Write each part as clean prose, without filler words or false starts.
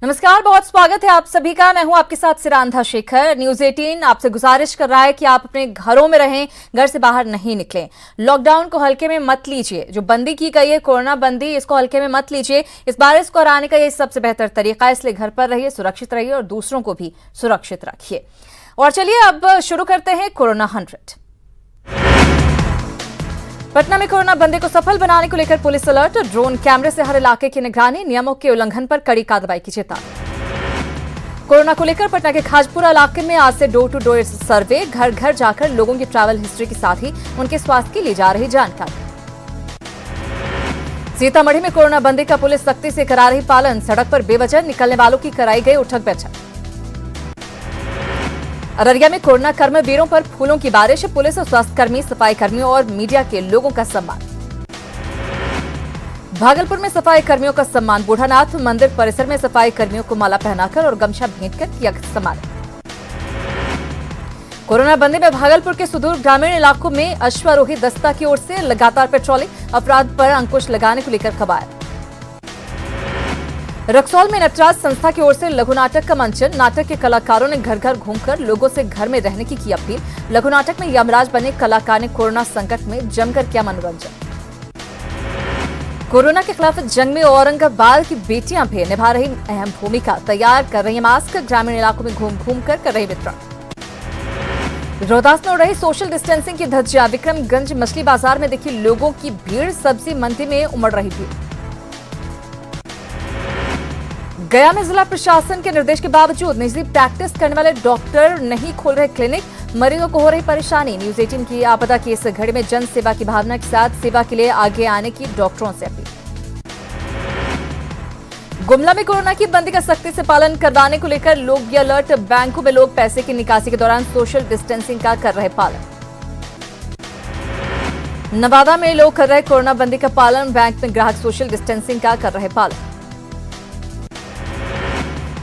नमस्कार, बहुत स्वागत है आप सभी का। मैं हूं आपके साथ सिरांधा शेखर। न्यूज 18 आपसे गुजारिश कर रहा है कि आप अपने घरों में रहें, घर से बाहर नहीं निकलें। लॉकडाउन को हल्के में मत लीजिए। जो बंदी की गई है, कोरोना बंदी, इसको हल्के में मत लीजिए। इस वायरस को हराने का ये सबसे बेहतर तरीका है, इसलिए घर पर रहिए, सुरक्षित रहिए और दूसरों को भी सुरक्षित रखिए। और चलिए अब शुरू करते हैं कोरोना 100। पटना में कोरोना बंदी को सफल बनाने को लेकर पुलिस अलर्ट। ड्रोन कैमरे से हर इलाके की निगरानी, नियमों के उल्लंघन पर कड़ी कार्रवाई की चेतावनी। कोरोना को लेकर पटना के खाजपुरा इलाके में आज से डोर टू डोर सर्वे, घर घर जाकर लोगों की ट्रैवल हिस्ट्री के साथ ही उनके स्वास्थ्य की ली जा रही जानकारी। सीतामढ़ी में कोरोना बंदी का पुलिस सख्ती से करा रही पालन, सड़क पर बेवजह निकलने वालों की कराई गई उठक बैठक। अररिया में कोरोना कर्मवीरों पर फूलों की बारिश, पुलिस और स्वास्थ्यकर्मी, सफाई कर्मियों और मीडिया के लोगों का सम्मान। भागलपुर में सफाई कर्मियों का सम्मान, बूढ़ानाथ मंदिर परिसर में सफाई कर्मियों को माला पहनाकर और गमछा भेंटकर किया सम्मानित। कोरोना बंदी में भागलपुर के सुदूर ग्रामीण इलाकों में अश्वारोही दस्ता की ओर से लगातार पेट्रोलिंग, अपराध पर अंकुश लगाने को लेकर कवायद। रक्सौल में नटराज संस्था की ओर से लघु नाटक का मंचन, नाटक के कलाकारों ने घर घर घूमकर लोगों से घर में रहने की अपील। लघु नाटक में यमराज बने कलाकार ने कोरोना संकट में जमकर किया मनोरंजन। कोरोना के खिलाफ जंग में औरंगाबाद की बेटियां भी निभा रही अहम भूमिका, तैयार कर रही है मास्क, ग्रामीण इलाकों में घूम घूम कर रही वितरण। रोहतास में उड़ रही सोशल डिस्टेंसिंग की धज्जियां, विक्रमगंज मछली बाजार में देखी लोगों की भीड़, सब्जी मंडी में उमड़ रही भीड़। गया में जिला प्रशासन के निर्देश के बावजूद निजी प्रैक्टिस करने वाले डॉक्टर नहीं खोल रहे क्लिनिक, मरीजों को हो रही परेशानी। न्यूज 18 की आपदा की इस घड़ी में जन सेवा की भावना के साथ सेवा के लिए आगे आने की डॉक्टरों से अपील। गुमला में कोरोना की बंदी का सख्ती से पालन करवाने को लेकर लोग भी अलर्ट, बैंकों में लोग पैसे की निकासी के दौरान सोशल डिस्टेंसिंग का कर रहे पालन। नवादा में लोग कर रहे कोरोना बंदी का पालन, बैंक में ग्राहक सोशल डिस्टेंसिंग का कर रहे पालन।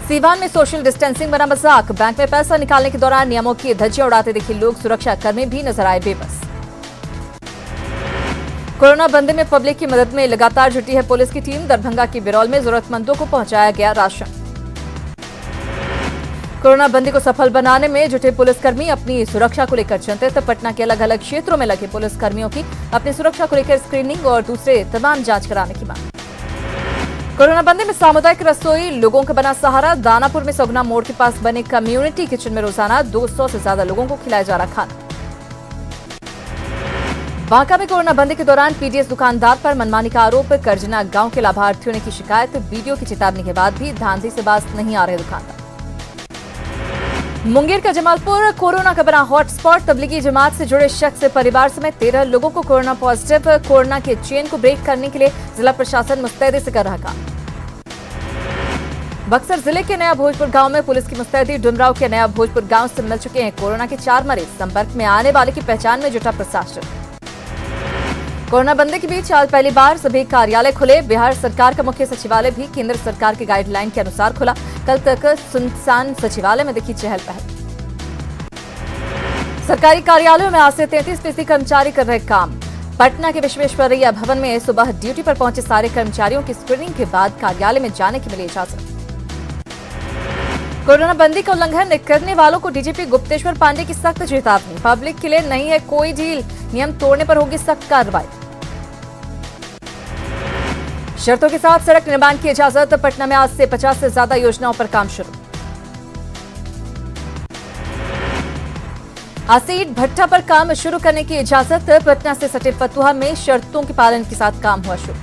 सीवान में सोशल डिस्टेंसिंग बना मजाक, बैंक में पैसा निकालने के दौरान नियमों की धज्जियां उड़ाते दिखे लोग, सुरक्षा कर्मी भी नजर आए बेबस। कोरोना बंदी में पब्लिक की मदद में लगातार जुटी है पुलिस की टीम, दरभंगा की बिरौल में जरूरतमंदों को पहुंचाया गया राशन। कोरोना बंदी को सफल बनाने में जुटे पुलिसकर्मी अपनी सुरक्षा को लेकर चिंतित। पटना के अलग अलग क्षेत्रों में लगे पुलिसकर्मियों की अपनी सुरक्षा को लेकर स्क्रीनिंग और दूसरे तमाम जांच कराने की मांग। कोरोना बंदी में सामुदायिक रसोई लोगों का बना सहारा, दानापुर में सगुना मोड़ के पास बने कम्युनिटी किचन में रोजाना 200 से ज्यादा लोगों को खिलाया जा रहा खाना। बांका में कोरोना बंदी के दौरान पीडीएस दुकानदार पर मनमानी का आरोप, करजना गांव के लाभार्थियों ने की शिकायत, वीडियो की चेतावनी के बाद भी धांधली से बाज नहीं आ रहे दुकानदार। मुंगेर का जमालपुर कोरोना का बना हॉटस्पॉट, तबलीगी जमात से जुड़े शख्स से परिवार समेत 13 लोगों को कोरोना पॉजिटिव। कोरोना के चेन को ब्रेक करने के लिए जिला प्रशासन मुस्तैदी से कर रहा काम। बक्सर जिले के नया भोजपुर गांव में पुलिस की मुस्तैदी, डुमराव के नया भोजपुर गांव से मिल चुके हैं कोरोना के 4 मरीज, संपर्क में आने वाले की पहचान में जुटा प्रशासन। कोरोना बंदी के बीच आज पहली बार सभी कार्यालय खुले, बिहार सरकार का मुख्य सचिवालय भी केंद्र सरकार की गाइडलाइन के अनुसार खुला। कल तक सुनसान सचिवालय में दिखी चहल पहल। सरकारी कार्यालयों में आज से 33% कर्मचारी कर रहे काम। पटना के विश्वेश्वरैया भवन में सुबह ड्यूटी पर पहुंचे सारे कर्मचारियों की स्क्रीनिंग के बाद कार्यालय में जाने की मिली इजाजत। कोरोना बंदी का उल्लंघन करने वालों को डीजीपी गुप्तेश्वर पांडे की सख्त चेतावनी, पब्लिक के लिए नहीं है कोई डील, नियम तोड़ने पर होगी सख्त कार्रवाई। शर्तों के साथ सड़क निर्माण की इजाजत, पटना में आज से 50 से ज्यादा योजनाओं पर काम शुरू। आज से ईंट भट्ठा पर काम शुरू करने की इजाजत, पटना से सटे फतुहा में शर्तों के पालन के साथ काम हुआ शुरू।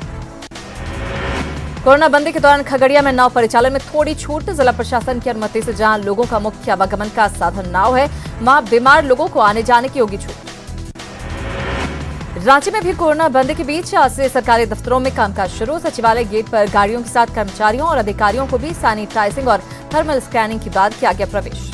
कोरोना बंदी के दौरान खगड़िया में नाव परिचालन में थोड़ी छूट, जिला प्रशासन की अनुमति से जहां लोगों का मुख्य आवागमन का साधन नाव है, वहां बीमार लोगों को आने जाने की होगी छूट। रांची में भी कोरोना बंदी के बीच आज से सरकारी दफ्तरों में कामकाज शुरू, सचिवालय गेट पर गाड़ियों के साथ कर्मचारियों और अधिकारियों को भी सैनिटाइजिंग और थर्मल स्कैनिंग के बाद किया गया प्रवेश।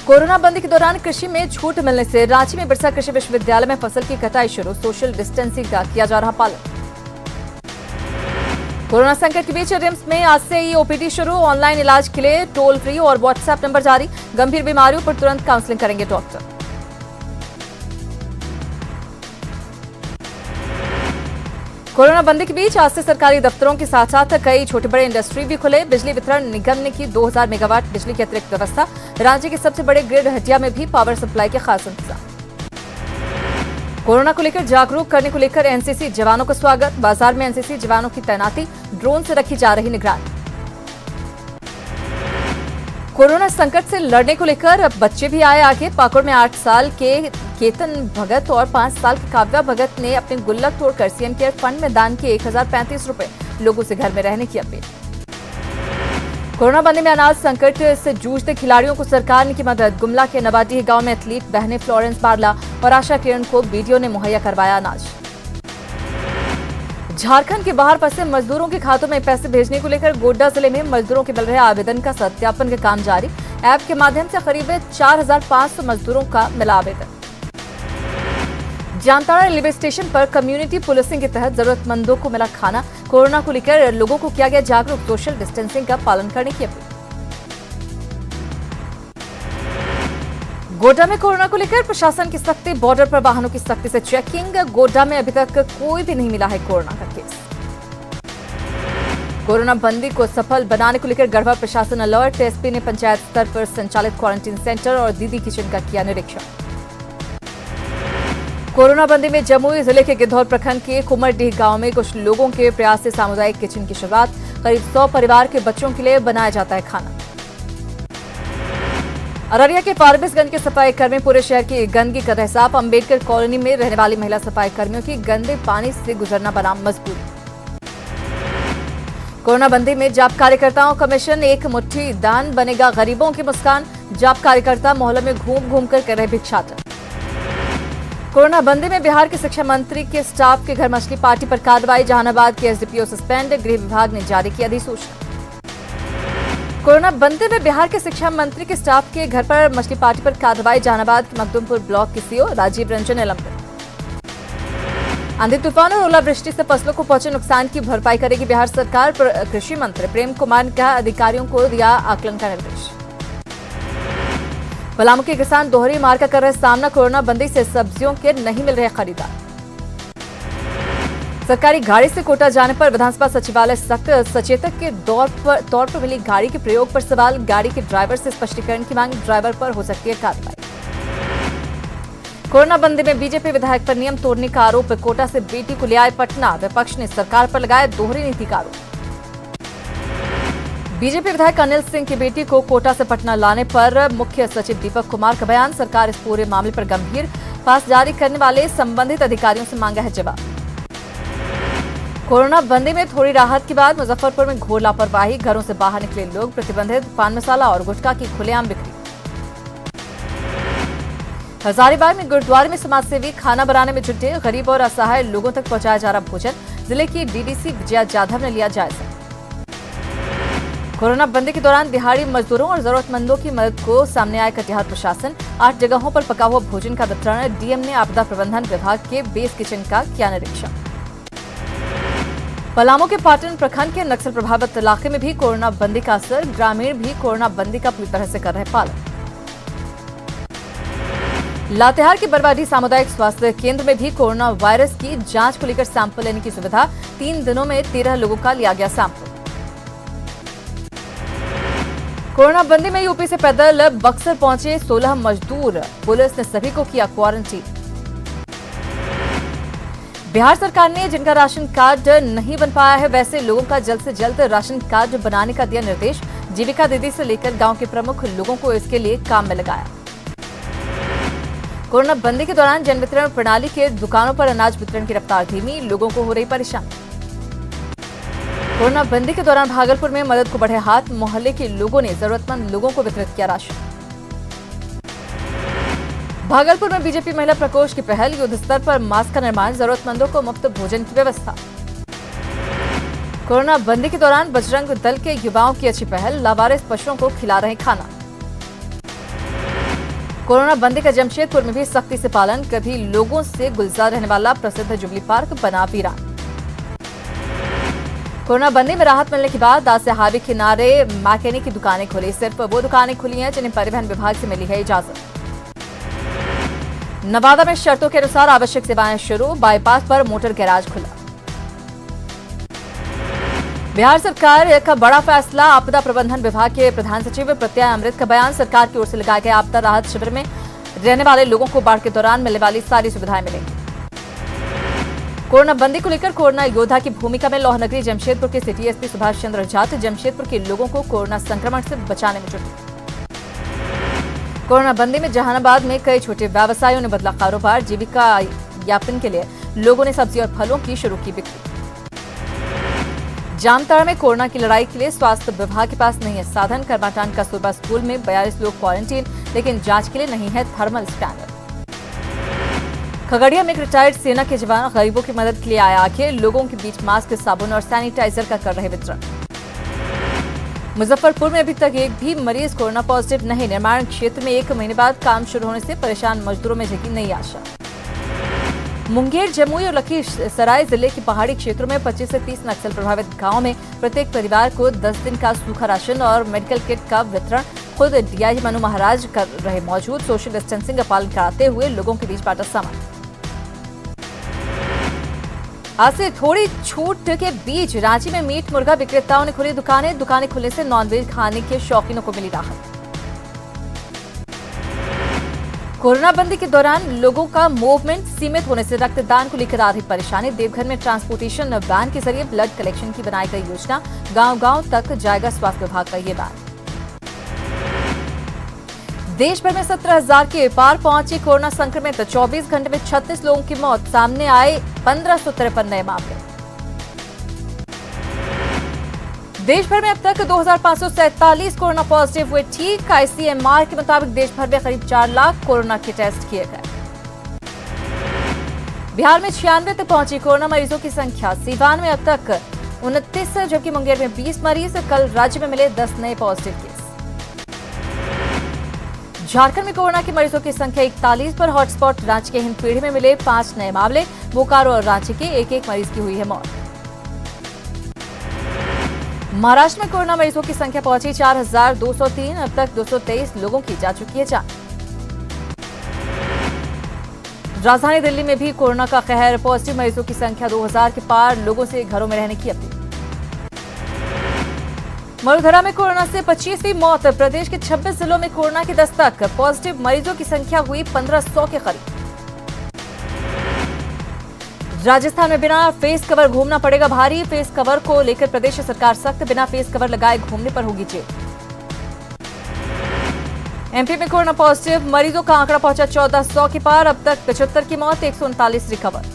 कोरोना बंदी के दौरान कृषि में छूट मिलने से रांची में बिरसा कृषि विश्वविद्यालय में फसल की कटाई शुरू, सोशल डिस्टेंसिंग का किया जा रहा पालन। कोरोना संकट के बीच रिम्स में आज से ही ओपीडी शुरू, ऑनलाइन इलाज के लिए टोल फ्री और व्हाट्सएप नंबर जारी, गंभीर बीमारियों पर तुरंत काउंसलिंग करेंगे डॉक्टर। कोरोना बंदी के बीच आज से सरकारी दफ्तरों के साथ साथ कई छोटे बड़े इंडस्ट्री भी खुले। बिजली वितरण निगम ने की 2000 मेगावाट बिजली की अतिरिक्त व्यवस्था। राज्य के सबसे बड़े ग्रिड हटिया में भी पावर सप्लाई के खास इंतजाम। कोरोना को लेकर जागरूक करने को लेकर एनसीसी जवानों का स्वागत। बाजार में एनसीसी जवानों की तैनाती, ड्रोन से रखी जा रही निगरानी। कोरोना संकट से लड़ने को लेकर अब बच्चे भी आए आगे। पाकुड़ में 8 साल के केतन भगत और 5 साल की काव्या भगत ने अपने गुल्लक तोड़कर सीएम केयर फंड में दान किए 1035 रुपए। लोगों से घर में रहने की अपील। कोरोना बंदी में अनाज संकट से जूझते खिलाड़ियों को सरकार ने की मदद। गुमला के नवाडीह गांव में एथलीट बहनें फ्लोरेंस बारला और आशा किरण को बीडीओ ने मुहैया करवाया अनाज। झारखंड के बाहर फंसे मजदूरों के खातों में पैसे भेजने को लेकर गोड्डा जिले में मजदूरों के मिल रहे आवेदन का सत्यापन का काम जारी। ऐप के माध्यम से करीब 4500 मजदूरों का मिला आवेदन। जामताड़ा रेलवे स्टेशन पर कम्युनिटी पुलिसिंग के तहत जरूरतमंदों को मिला खाना। कोरोना को लेकर लोगों को किया गया जागरूक, सोशल डिस्टेंसिंग का पालन करने की अपील। गोड्डा में कोरोना को लेकर प्रशासन की सख्ती, बॉर्डर पर वाहनों की सख्ती से चेकिंग। गोड्डा में अभी तक कोई भी नहीं मिला है कोरोना का केस। कोरोना बंदी को सफल बनाने को लेकर गढ़वा प्रशासन अलर्ट। एसपी ने पंचायत स्तर पर संचालित क्वारंटीन सेंटर और दीदी किचन का किया निरीक्षण। कोरोना बंदी में जमुई जिले के गिद्धौर प्रखंड के कुमरडीह गांव में कुछ लोगों के प्रयास से सामुदायिक किचन की शुरुआत। करीब 100 परिवार के बच्चों के लिए बनाया जाता है खाना। अररिया के फारबिसगंज के सफाई कर्मी पूरे शहर की गंदगी कर रहे साफ। अंबेडकर कॉलोनी में रहने वाली महिला सफाई कर्मियों की गंदे पानी से गुजरना बना मजबूरी। कोरोना बंदी में जाप कार्यकर्ताओं का मिशन, एक मुट्ठी दान बनेगा गरीबों की मुस्कान। जाप कार्यकर्ता मोहल्ले में घूम घूम कर रहे भिक्षाटन। कोरोना बंदी में बिहार के शिक्षा मंत्री के स्टाफ के घर मछली पार्टी पर कार्रवाई। जहानाबाद के एसडीपीओ सस्पेंड, गृह विभाग ने जारी की अधिसूचना। कोरोना बंदी में बिहार के शिक्षा मंत्री के स्टाफ के घर पर मछली पार्टी पर कार्रवाई। जहानाबाद के मखदुमपुर ब्लॉक के सीओ राजीव रंजन निलंबित। आंधी तूफान और ओलावृष्टि से फसलों को पहुंचे नुकसान की भरपाई करेगी बिहार सरकार। कृषि मंत्री प्रेम कुमार ने कहा, अधिकारियों को दिया आकलन का निर्देश। पलामू के किसान दोहरी मार का कर रहे सामना। कोरोना बंदी से सब्जियों के नहीं मिल रहे खरीदार। सरकारी गाड़ी से कोटा जाने पर विधानसभा सचिवालय सख्त। सचेतक के तौर पर मिली गाड़ी के प्रयोग पर सवाल। गाड़ी के ड्राइवर से स्पष्टीकरण की मांग। ड्राइवर पर हो सकती है कार्रवाई। कोरोना बंदी में बीजेपी विधायक पर नियम तोड़ने का आरोप। कोटा से बेटी को ले आए पटना। विपक्ष ने सरकार पर लगाया दोहरी नीति का आरोप। बीजेपी विधायक अनिल सिंह की बेटी को कोटा से पटना लाने पर मुख्य सचिव दीपक कुमार का बयान। सरकार इस पूरे मामले पर गंभीर। पास जारी करने वाले संबंधित अधिकारियों से मांगा है जवाब। कोरोना बंदी में थोड़ी राहत के बाद मुजफ्फरपुर में घोर लापरवाही। घरों से बाहर निकले लोग। प्रतिबंधित पान मसाला और गुटखा की खुलेआम बिक्री। हजारीबाग में गुरुद्वारे में समाजसेवी खाना बनाने में जुटे। गरीब और असहाय लोगों तक पहुंचाया जा रहा भोजन। जिले की डीडीसी विजया जाधव ने लिया जायजा। कोरोना बंदी के दौरान दिहाड़ी मजदूरों और जरूरतमंदों की मदद को सामने आया कटिहार प्रशासन। 8 जगहों पर पका हुआ भोजन का वितरण। डीएम ने आपदा प्रबंधन विभाग के बेस किचन का किया निरीक्षण। पलामू के पाटन प्रखंड के नक्सल प्रभावित इलाके में भी कोरोना बंदी का असर। ग्रामीण भी कोरोना बंदी का पूरी तरह से कर रहे पालन। लातेहार के बरवाडीह सामुदायिक स्वास्थ्य केंद्र में भी कोरोना वायरस की जांच को लेकर सैंपल लेने की सुविधा। 3 दिनों में 13 लोगों का लिया गया सैंपल। कोरोना बंदी में यूपी से पैदल बक्सर पहुंचे 16 मजदूर। पुलिस ने सभी को किया क्वारंटीन। बिहार सरकार ने जिनका राशन कार्ड नहीं बन पाया है वैसे लोगों का जल्द से जल्द राशन कार्ड बनाने का दिया निर्देश। जीविका दीदी से लेकर गांव के प्रमुख लोगों को इसके लिए काम में लगाया। कोरोना बंदी के दौरान जन वितरण प्रणाली के दुकानों पर अनाज वितरण की रफ्तार धीमी। लोगों को हो रही परेशानी। कोरोना बंदी के दौरान भागलपुर में मदद को बढ़े हाथ। मोहल्ले के लोगों ने जरूरतमंद लोगों को वितरित किया राशन। भागलपुर में बीजेपी महिला प्रकोष्ठ की पहल। युद्ध स्तर पर मास्क का निर्माण। जरूरतमंदों को मुफ्त भोजन की व्यवस्था। कोरोना बंदी के दौरान बजरंग दल के युवाओं की अच्छी पहल। लावारिस पशुओं को खिला रहे खाना। कोरोना बंदी का जमशेदपुर में भी सख्ती से पालन। कभी लोगों से गुलजार रहने वाला प्रसिद्ध जुबली पार्क बना वीरान। कोरोना बंदी में राहत मिलने के बाद आज से हाईवे किनारे मैकेनिक की दुकानें खुली। सिर्फ वो दुकानें खुली हैं जिन्हें परिवहन विभाग से मिली है इजाजत। नवादा में शर्तों के अनुसार आवश्यक सेवाएं शुरू। बाईपास पर मोटर गैराज खुला। बिहार सरकार का बड़ा फैसला। आपदा प्रबंधन विभाग के प्रधान सचिव प्रत्यय अमृत का बयान। सरकार की ओर से लगाए गए आपदा राहत शिविर में रहने वाले लोगों को बाढ़ के दौरान मिलने वाली सारी सुविधाएं मिलेंगी। कोरोना बंदी को लेकर कोरोना योद्धा की भूमिका में लौहनगरी जमशेदपुर के सिटी एसपी सुभाष चंद्र जाट जमशेदपुर के लोगों को कोरोना संक्रमण से बचाने में जुटे। कोरोना बंदी में जहानाबाद में कई छोटे व्यवसायियों ने बदला कारोबार। जीविका यापन के लिए लोगों ने सब्जी और फलों की शुरू की बिक्री। जामताड़ा में कोरोना की लड़ाई के लिए स्वास्थ्य विभाग के पास नहीं है साधन। करमाटान कस्तूरबा स्कूल में 42 लोग क्वारंटीन, लेकिन जांच के लिए नहीं है थर्मल स्कैनर। खगड़िया में एक रिटायर्ड सेना के जवान गरीबों की मदद के लिए आए आगे। लोगों के बीच मास्क, साबुन और सैनिटाइजर का कर रहे वितरण। मुजफ्फरपुर में अभी तक एक भी मरीज कोरोना पॉजिटिव नहीं। निर्माण क्षेत्र में 1 महीने बाद काम शुरू होने से परेशान मजदूरों में जगी नई आशा। मुंगेर, जमुई और लखीसराय जिले के पहाड़ी क्षेत्रों में 25 से 30 नक्सल प्रभावित गांवों में प्रत्येक परिवार को 10 दिन का सूखा राशन और मेडिकल किट का वितरण खुद डीआईजी मनु महाराज कर रहे मौजूद। सोशल डिस्टेंसिंग का पालन कराते हुए लोगों के बीच बांटा सामान। आज से थोड़ी छूट के बीच रांची में मीट मुर्गा विक्रेताओं ने खोली दुकानें खुलने से नॉनवेज खाने के शौकीनों को मिली राहत। कोरोना बंदी के दौरान लोगों का मूवमेंट सीमित होने से रक्तदान को लेकर आ रही परेशानी। देवघर में ट्रांसपोर्टेशन वैन के जरिए ब्लड कलेक्शन की बनाई गई योजना। गांव-गांव तक जाएगा स्वास्थ्य विभाग का ये वैन। देश भर में 17,000 के पार पहुंचे कोरोना संक्रमित। 24 घंटे में 36 लोगों की मौत। सामने आए 1553 नए मामले। देश भर में अब तक 2,547 कोरोना पॉजिटिव हुए ठीक। आईसीएमआर के मुताबिक देश भर में करीब 4 लाख कोरोना के टेस्ट किए गए। बिहार में 96 तक पहुंची कोरोना मरीजों की संख्या। सीवान में अब तक 29, जबकि मुंगेर में 20 मरीज। कल राज्य में मिले 10 नए पॉजिटिव केस। झारखंड में कोरोना के मरीजों की संख्या 41 पर। हॉटस्पॉट रांची के हिंदपीढ़ी में मिले 5 नए मामले। बोकारो और रांची के एक मरीज की हुई है मौत। महाराष्ट्र में कोरोना मरीजों की संख्या पहुंची 4,203। अब तक 223 लोगों की जा चुकी है जान। राजधानी दिल्ली में भी कोरोना का कहर। पॉजिटिव मरीजों की संख्या 2,000 के पार। लोगों से घरों में रहने की अपील। मरुधरा में कोरोना से 25वीं मौत। प्रदेश के 26 जिलों में कोरोना की दस्तक। पॉजिटिव मरीजों की संख्या हुई 1,500 के करीब। राजस्थान में बिना फेस कवर घूमना पड़ेगा भारी। फेस कवर को लेकर प्रदेश सरकार सख्त। बिना फेस कवर लगाए घूमने पर होगी जेल। एमपी में कोरोना पॉजिटिव मरीजों का आंकड़ा पहुंचा 1,400 के पार। अब तक 75 की मौत, 139 रिकवर।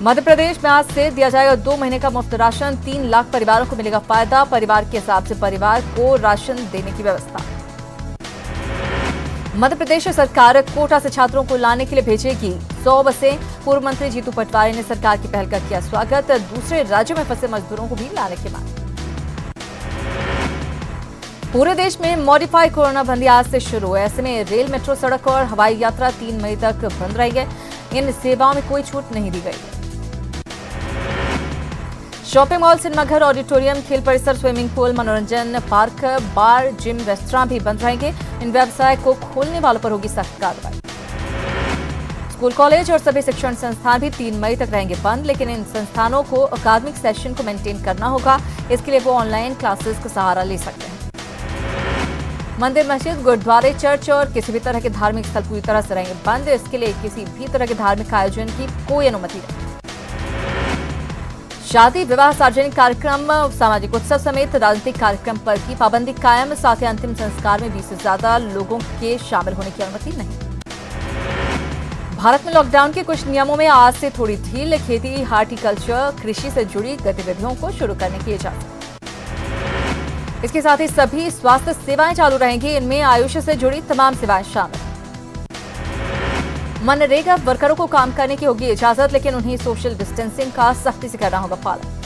मध्य प्रदेश में आज से दिया जाएगा 2 महीने का मुफ्त राशन। 3 लाख परिवारों को मिलेगा फायदा। परिवार के हिसाब से परिवार को राशन देने की व्यवस्था। मध्य प्रदेश सरकार कोटा से छात्रों को लाने के लिए भेजेगी 100 बसें। पूर्व मंत्री जीतू पटवारी ने सरकार की पहल का किया स्वागत। दूसरे राज्यों में फंसे मजदूरों को भी लाने की मांग। पूरे देश में मॉडिफाइड कोरोना बंदी आज से शुरू है। ऐसे में रेल, मेट्रो, सड़क और हवाई यात्रा 3 मई तक बंद रहेंगे। इन सेवाओं में कोई छूट नहीं दी गई है। शॉपिंग मॉल, सिनेमाघर, ऑडिटोरियम, खेल परिसर, स्विमिंग पूल, मनोरंजन पार्क, बार, जिम, रेस्टोरेंट भी बंद रहेंगे। इन व्यवसाय को खोलने वालों पर होगी सख्त कार्रवाई। स्कूल, कॉलेज और सभी शिक्षण संस्थान भी 3 मई तक रहेंगे बंद, लेकिन इन संस्थानों को अकादमिक सेशन को मेंटेन करना होगा। इसके लिए वो ऑनलाइन क्लासेस का सहारा ले सकते हैं। मंदिर, मस्जिद, गुरुद्वारे, चर्च और किसी भी तरह के धार्मिक स्थल पूरी तरह से रहेंगे बंद। इसके लिए किसी भी तरह के धार्मिक आयोजन की कोई अनुमति नहीं। शादी, विवाह, सार्वजनिक कार्यक्रम, सामाजिक उत्सव समेत राजनीतिक कार्यक्रम पर की पाबंदी कायम। साथ ही अंतिम संस्कार में 20 से ज्यादा लोगों के शामिल होने की अनुमति नहीं। भारत में लॉकडाउन के कुछ नियमों में आज से थोड़ी ढील। खेती, हार्टिकल्चर, कृषि से जुड़ी गतिविधियों को शुरू करने की इजाजत। इसके साथ ही सभी स्वास्थ्य सेवाएं चालू रहेंगी। इनमें आयुष से जुड़ी तमाम सेवाएं शामिल। मनरेगा वर्करों को काम करने की होगी इजाजत, लेकिन उन्हें सोशल डिस्टेंसिंग का सख्ती से करना होगा पालन।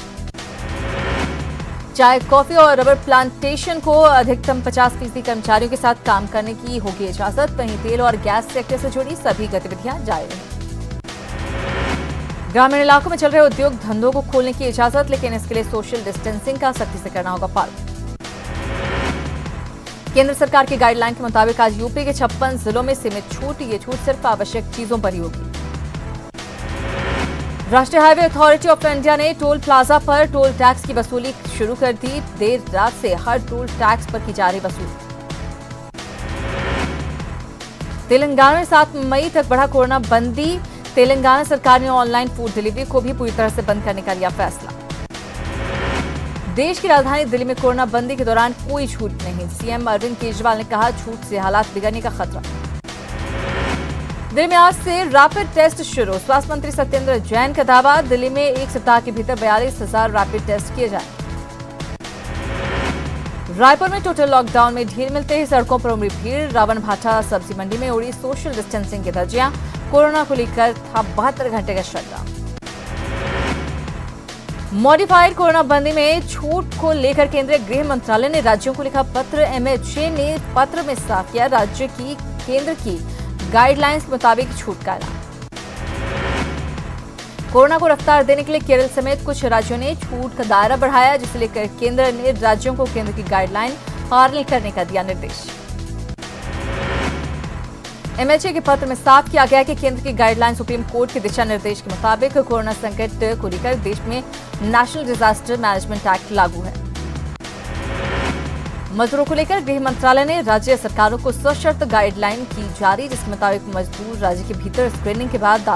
चाय, कॉफी और रबर प्लांटेशन को अधिकतम 50% कर्मचारियों के साथ काम करने की होगी इजाजत। वहीं तेल और गैस सेक्टर से जुड़ी सभी गतिविधियां जारी रहेंगी। ग्रामीण इलाकों में चल रहे उद्योग धंधों को खोलने की इजाजत, लेकिन इसके लिए सोशल डिस्टेंसिंग का सख्ती से करना होगा पालन। केंद्र सरकार की गाइडलाइन के मुताबिक आज यूपी के 56 जिलों में सीमित छूट। ये छूट सिर्फ आवश्यक चीजों पर ही होगी। राष्ट्रीय हाईवे अथॉरिटी ऑफ इंडिया ने टोल प्लाजा पर टोल टैक्स की वसूली शुरू कर दी। देर रात से हर टोल टैक्स पर की जा रही वसूली। तेलंगाना में 7 मई तक बढ़ा कोरोना बंदी। तेलंगाना सरकार ने ऑनलाइन फूड डिलीवरी को भी पूरी तरह से बंद करने का लिया फैसला। देश की राजधानी दिल्ली में कोरोना बंदी के दौरान कोई छूट नहीं। सीएम अरविंद केजरीवाल ने कहा, छूट से हालात बिगड़ने का खतरा। दिल्ली में आज से रैपिड टेस्ट शुरू। स्वास्थ्य मंत्री सत्येंद्र जैन का दावा, दिल्ली में 1 सप्ताह के भीतर 42,000 रैपिड टेस्ट किए जाएं। रायपुर में टोटल लॉकडाउन में ढील मिलते ही सड़कों पर उमड़ी भीड़। रावण भाटा सब्जी मंडी में उड़ी सोशल डिस्टेंसिंग की धज्जियां। कोरोना को लेकर था 72 घंटे का शटडाउन। मॉडिफाइड कोरोना बंदी में छूट को लेकर केंद्रीय गृह मंत्रालय ने राज्यों को लिखा पत्र। एमएचए ने पत्र में साफ किया राज्य की केंद्र की गाइडलाइंस के मुताबिक छूट का ऐलान। कोरोना को रफ्तार देने के लिए केरल समेत कुछ राज्यों ने छूट का दायरा बढ़ाया, जिसे लेकर केंद्र ने राज्यों को केंद्र की गाइडलाइन पालन करने का दिया निर्देश। एमएचए के पत्र में साफ किया गया कि केंद्र की गाइडलाइन सुप्रीम कोर्ट के दिशा निर्देश के मुताबिक कोरोना संकट को लेकर देश में नेशनल डिजास्टर मैनेजमेंट एक्ट लागू है। मजदूरों को लेकर गृह मंत्रालय ने राज्य सरकारों को सशर्त गाइडलाइन की जारी, जिसके मुताबिक मजदूर राज्य के भीतर स्क्रीनिंग के बाद 10